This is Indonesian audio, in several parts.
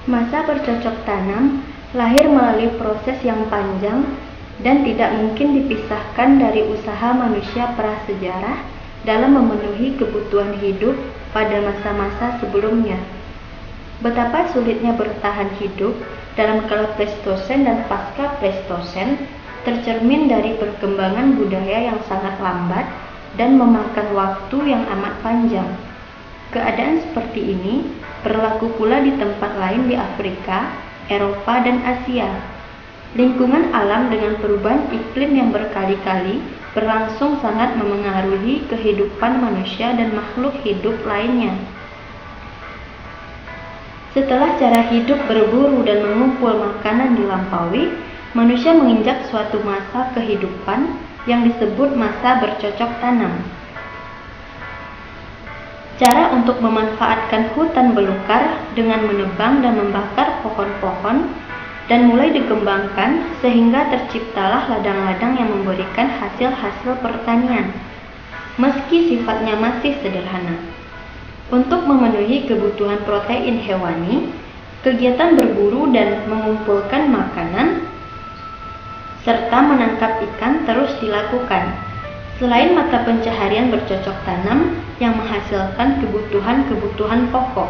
Masa bercocok tanam lahir melalui proses yang panjang dan tidak mungkin dipisahkan dari usaha manusia prasejarah dalam memenuhi kebutuhan hidup pada masa-masa sebelumnya. Betapa sulitnya bertahan hidup dalam kala Pleistosen dan pasca Pleistosen tercermin dari perkembangan budaya yang sangat lambat dan memakan waktu yang amat panjang. Keadaan seperti ini berlaku pula di tempat lain di Afrika, Eropa, dan Asia. Lingkungan alam dengan perubahan iklim yang berkali-kali berlangsung sangat memengaruhi kehidupan manusia dan makhluk hidup lainnya. Setelah cara hidup berburu dan mengumpul makanan dilampaui, manusia menginjak suatu masa kehidupan yang disebut masa bercocok tanam. Cara untuk memanfaatkan hutan belukar dengan menebang dan membakar pohon-pohon dan mulai dikembangkan sehingga terciptalah ladang-ladang yang memberikan hasil-hasil pertanian, meski sifatnya masih sederhana. Untuk memenuhi kebutuhan protein hewani, kegiatan berburu dan mengumpulkan makanan serta menangkap ikan terus dilakukan. Selain mata pencaharian bercocok tanam yang menghasilkan kebutuhan-kebutuhan pokok.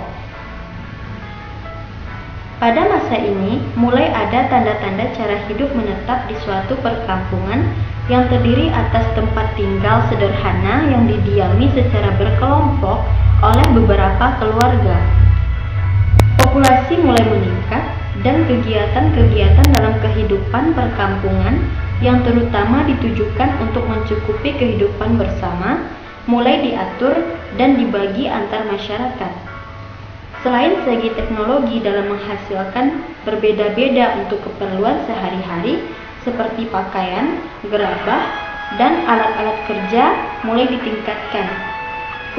Pada masa ini, mulai ada tanda-tanda cara hidup menetap di suatu perkampungan yang terdiri atas tempat tinggal sederhana yang didiami secara berkelompok oleh beberapa keluarga. Populasi mulai meningkat dan kegiatan-kegiatan dalam kehidupan perkampungan yang terutama ditujukan untuk mencukupi kehidupan bersama mulai diatur dan dibagi antar masyarakat. Selain segi teknologi dalam menghasilkan berbeda-beda untuk keperluan sehari-hari seperti pakaian, gerabah, dan alat-alat kerja mulai ditingkatkan.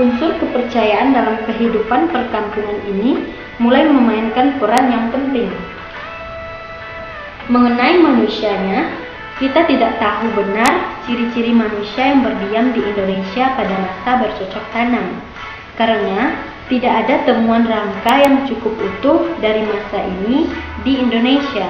Unsur kepercayaan dalam kehidupan perkampungan ini mulai memainkan peran yang penting. Mengenai manusianya, kita tidak tahu benar ciri-ciri manusia yang berdiam di Indonesia pada masa bercocok tanam, karena tidak ada temuan rangka yang cukup utuh dari masa ini di Indonesia.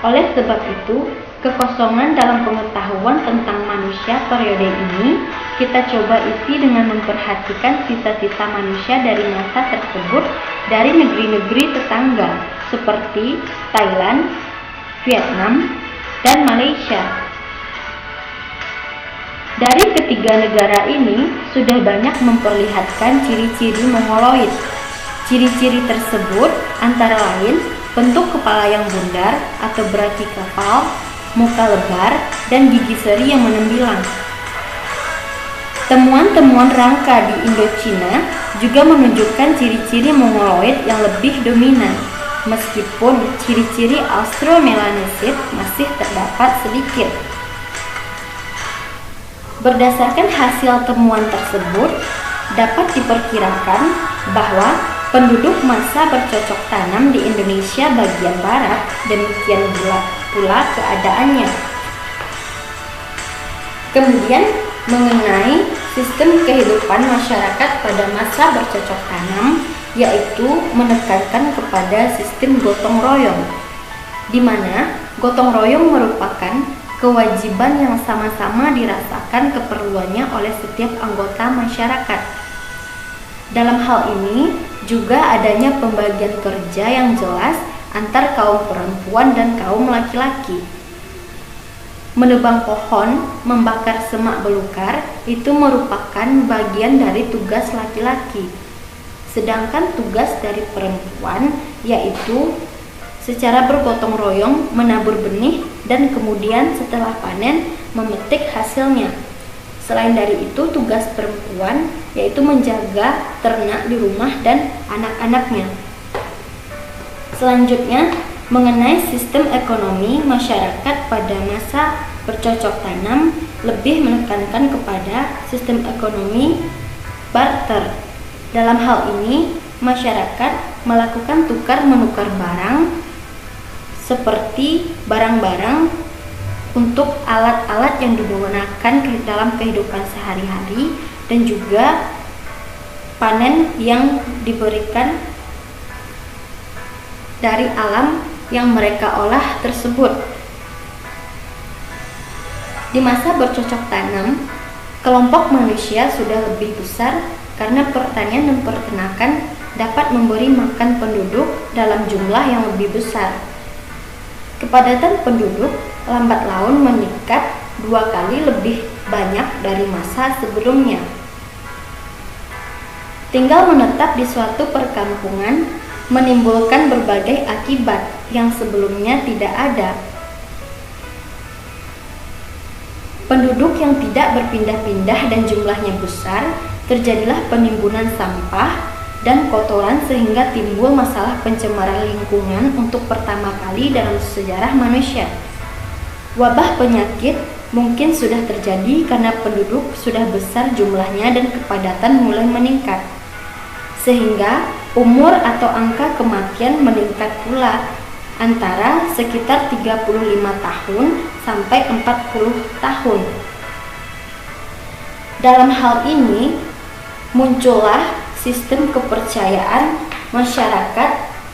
Oleh sebab itu, kekosongan dalam pengetahuan tentang manusia periode ini kita coba isi dengan memperhatikan sisa-sisa manusia dari masa tersebut dari negeri-negeri tetangga seperti Thailand, Vietnam, dan Malaysia. Dari ketiga negara ini sudah banyak memperlihatkan ciri-ciri mongoloid. Ciri-ciri tersebut antara lain bentuk kepala yang bundar atau brakikefal, muka lebar, dan gigi seri yang menembilang. Temuan-temuan rangka di Indochina juga menunjukkan ciri-ciri mongoloid yang lebih dominan. Meskipun ciri-ciri Austromelanesid masih terdapat sedikit. Berdasarkan hasil temuan tersebut, dapat diperkirakan bahwa penduduk masa bercocok tanam di Indonesia bagian barat demikian pula keadaannya. Kemudian mengenai sistem kehidupan masyarakat pada masa bercocok tanam, yaitu menekankan kepada sistem gotong royong, di mana gotong royong merupakan kewajiban yang sama-sama dirasakan keperluannya oleh setiap anggota masyarakat. Dalam hal ini juga adanya pembagian kerja yang jelas antar kaum perempuan dan kaum laki-laki. Menebang pohon, membakar semak belukar itu merupakan bagian dari tugas laki-laki. Sedangkan tugas dari perempuan yaitu secara bergotong royong menabur benih dan kemudian setelah panen memetik hasilnya. Selain dari itu, tugas perempuan yaitu menjaga ternak di rumah dan anak-anaknya. Selanjutnya, mengenai sistem ekonomi masyarakat pada masa bercocok tanam lebih menekankan kepada sistem ekonomi barter. Dalam hal ini, masyarakat melakukan tukar-menukar barang seperti barang-barang untuk alat-alat yang digunakan dalam kehidupan sehari-hari dan juga panen yang diberikan dari alam yang mereka olah tersebut. Di masa bercocok tanam, kelompok manusia sudah lebih besar karena pertanian dan peternakan dapat memberi makan penduduk dalam jumlah yang lebih besar. Kepadatan penduduk lambat laun meningkat 2 kali lebih banyak dari masa sebelumnya. Tinggal menetap di suatu perkampungan menimbulkan berbagai akibat yang sebelumnya tidak ada. Penduduk yang tidak berpindah-pindah dan jumlahnya besar, terjadilah penimbunan sampah dan kotoran sehingga timbul masalah pencemaran lingkungan untuk pertama kali dalam sejarah manusia. Wabah penyakit mungkin sudah terjadi karena penduduk sudah besar jumlahnya dan kepadatan mulai meningkat. Sehingga umur atau angka kematian meningkat pula, antara sekitar 35 tahun sampai 40 tahun. Dalam hal ini, muncullah sistem kepercayaan masyarakat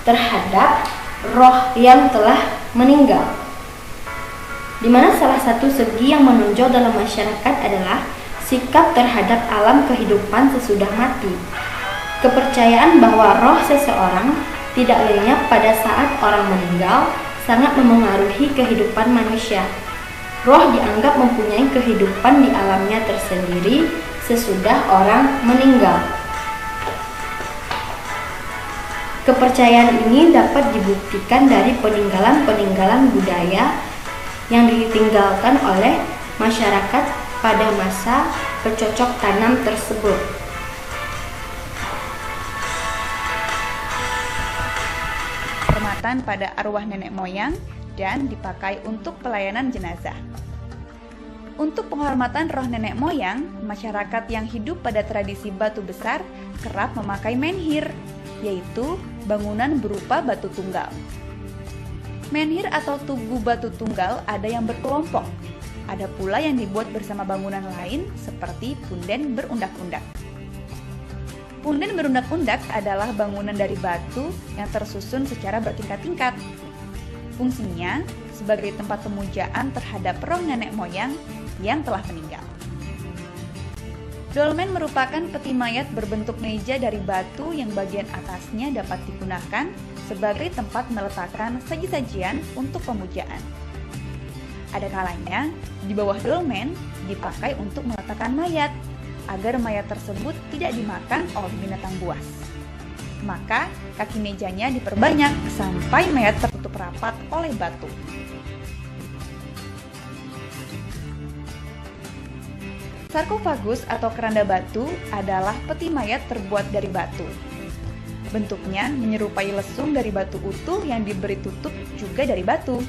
terhadap roh yang telah meninggal, di mana salah satu segi yang menonjol dalam masyarakat adalah sikap terhadap alam kehidupan sesudah mati. Kepercayaan bahwa roh seseorang tidak lenyap pada saat orang meninggal sangat memengaruhi kehidupan manusia. Roh dianggap mempunyai kehidupan di alamnya tersendiri sesudah orang meninggal. Kepercayaan ini dapat dibuktikan dari peninggalan-peninggalan budaya yang ditinggalkan oleh masyarakat pada masa bercocok tanam tersebut. Penghormatan pada arwah nenek moyang dan dipakai untuk pelayanan jenazah. Untuk penghormatan roh nenek moyang, masyarakat yang hidup pada tradisi batu besar kerap memakai menhir, yaitu bangunan berupa batu tunggal. Menhir atau tugu batu tunggal ada yang berkelompok, ada pula yang dibuat bersama bangunan lain seperti punden berundak-undak. Punden berundak-undak adalah bangunan dari batu yang tersusun secara bertingkat-tingkat. Fungsinya sebagai tempat pemujaan terhadap roh nenek moyang yang telah meninggal. Dolmen merupakan peti mayat berbentuk meja dari batu yang bagian atasnya dapat digunakan sebagai tempat meletakkan saji-sajian untuk pemujaan. Ada kalanya di bawah dolmen dipakai untuk meletakkan mayat, agar mayat tersebut tidak dimakan oleh binatang buas. Maka kaki mejanya diperbanyak sampai mayat tertutup rapat oleh batu. Sarkofagus atau keranda batu adalah peti mayat terbuat dari batu. Bentuknya menyerupai lesung dari batu utuh yang diberi tutup juga dari batu.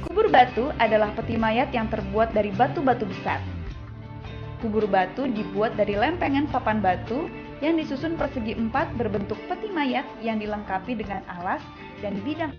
Kubur batu adalah peti mayat yang terbuat dari batu-batu besar. Kubur batu dibuat dari lempengan papan batu yang disusun persegi 4 berbentuk peti mayat yang dilengkapi dengan alas dan bidang.